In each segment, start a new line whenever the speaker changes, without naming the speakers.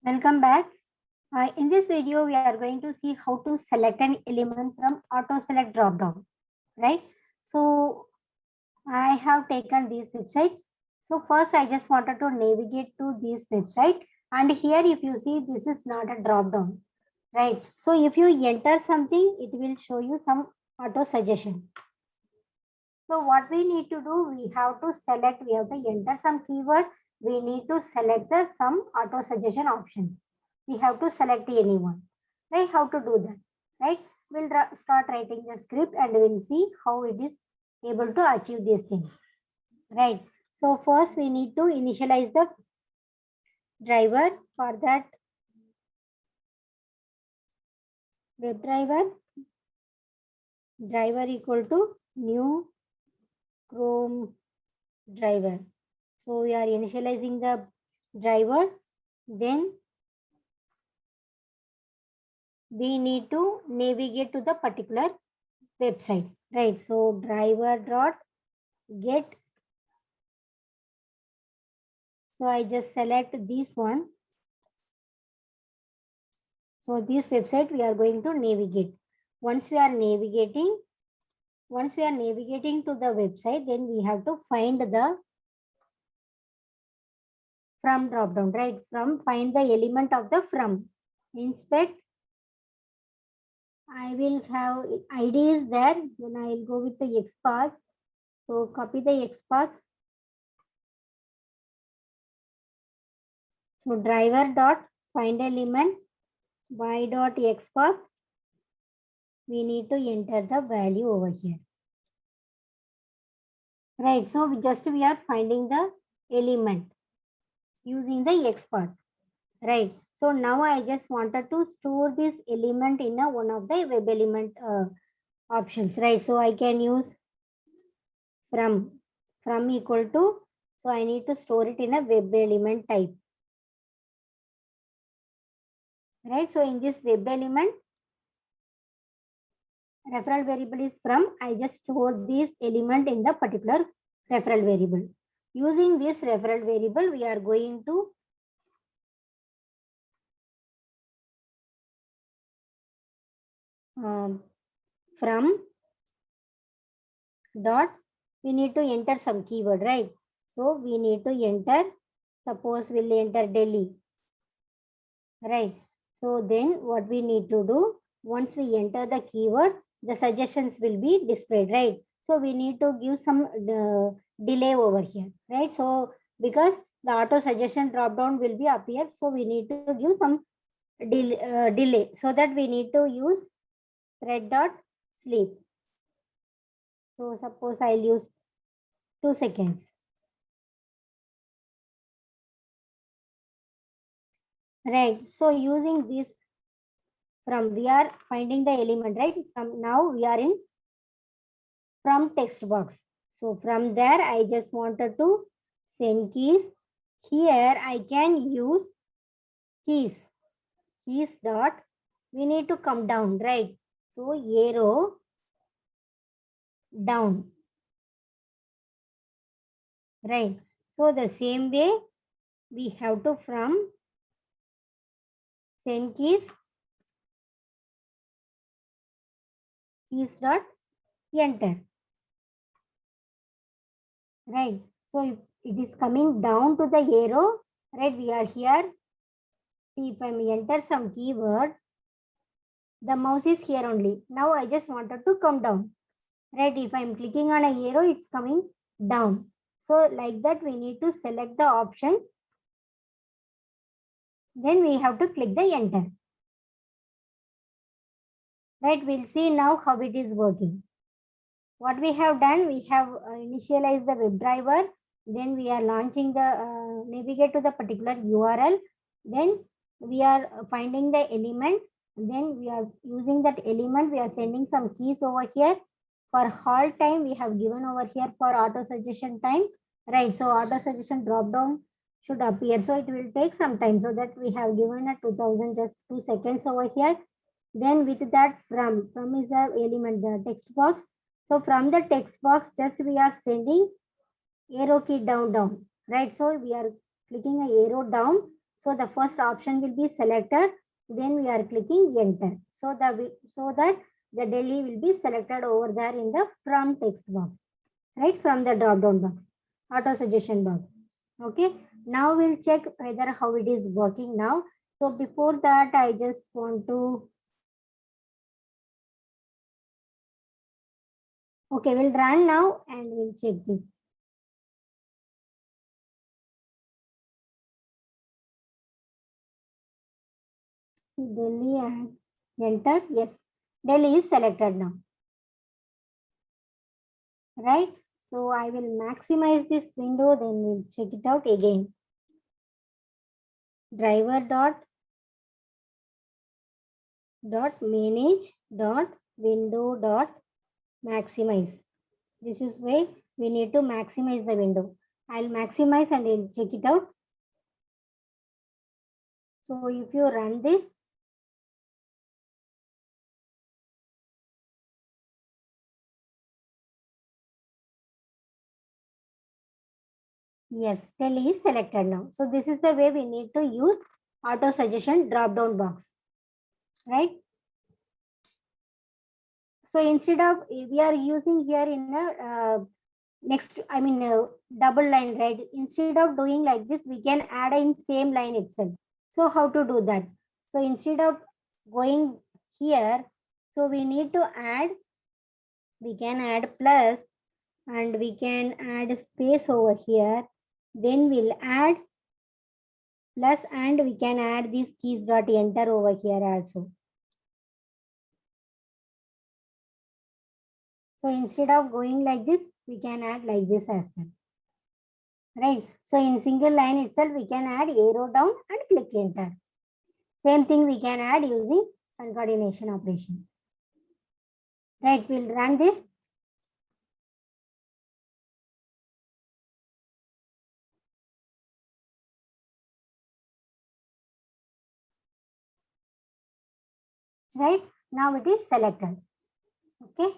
Welcome back. In this video, we are going to see how to select an element from autoselect dropdown, right? So I have taken these websites. So first, I just wanted to navigate to this website, and here, if you see, this is not a dropdown, right? So if you enter something, it will show you some auto suggestion. So what we need to do, we have to select. We have to enter some keyword. We need to select the some auto suggestion options. We have to select anyone, right? How to do that, right? We'll start writing the script and we'll see how it is able to achieve these things, right? So first we need to initialize the driver. For that, web driver equal to new Chrome driver. So we are initializing the driver. Then we need to navigate to the particular website, right? So driver dot get. So I just select this one. So this website we are going to navigate. Once we are navigating to the website, then we have to find the from drop down, right? Find the element of the from. Inspect. I will have ID is there. Then I will go with the XPath. So copy the XPath. So driver dot find element y dot XPath. We need to enter the value over here. Right. So we are finding the element using the XPath. Right. So now I just wanted to store this element in one of the web element options. Right. So I can use from equal to. So I need to store it in a web element type. Right. So in this web element, referral variable is from. I just store this element in the particular referral variable. Using this referral variable, we are going to from dot, we need to enter some keyword, right? So we need to enter, suppose we'll enter Delhi, right? So then what we need to do, once we enter the keyword, the suggestions will be displayed, right? So we need to give some delay over here, right? So because the auto suggestion drop down will be appear, so we need to give some delay. So that we need to use thread dot sleep. So suppose I'll use 2 seconds. Right. So using this from, we are finding the element, right? From now we are in from text box. So from there, I just wanted to send keys. Here I can use keys dot. We need to come down, right? So arrow down, right? So the same way we have to from send keys dot enter, right? So it is coming down to the arrow, right? We are here. See, if I enter some keyword, the mouse is here only. Now I just wanted to come down, right? If I'm clicking on a arrow, it's coming down. So like that, we need to select the option. Then we have to click the enter. Right, we'll see now how it is working. What we have done, we have initialized the web driver. Then we are launching the navigate to the particular URL. Then we are finding the element. Then we are using that element. We are sending some keys over here. For halt time, we have given over here for auto suggestion time. Right, so auto suggestion drop down should appear. So it will take some time. So that we have given a 2000 just 2 seconds over here. Then with that from is the element, the text box. So from the text box, just we are sending arrow key down, right? So we are clicking a arrow down. So the first option will be selected. Then we are clicking enter. So that the Delhi will be selected over there in the from text box, right? From the drop down box, auto suggestion box. Okay. Now we'll check whether how it is working now. So before that, I just want to. Okay, we'll run now and we'll check this. Delhi and enter. Yes, Delhi is selected now. Right? So I will maximize this window, then we'll check it out again. Driver dot manage dot window dot maximize. This is where we need to maximize the window. I'll maximize and I'll check it out. So if you run this, yes, Delhi is selected now. So this is the way we need to use auto suggestion drop down box, right? So instead of we are using here in a double line, right? Instead of doing like this, we can add in same line itself. So how to do that? So instead of going here, so we need to add, we can add plus and we can add space over here. Then we'll add plus and we can add this keys dot enter over here also. So instead of going like this, we can add like this as well. Right. So in single line itself, we can add arrow down and click enter. Same thing we can add using concatenation operation. Right. We'll run this. Right. Now it is selected. Okay.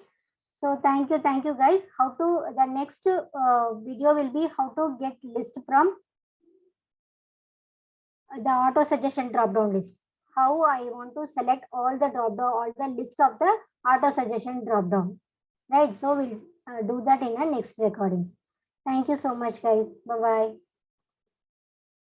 So thank you guys. How to, the next video will be how to get list from the auto suggestion drop down list. How I want to select all the drop down, all the list of the auto suggestion drop down. Right. So we'll do that in the next recordings. Thank you so much guys. Bye bye.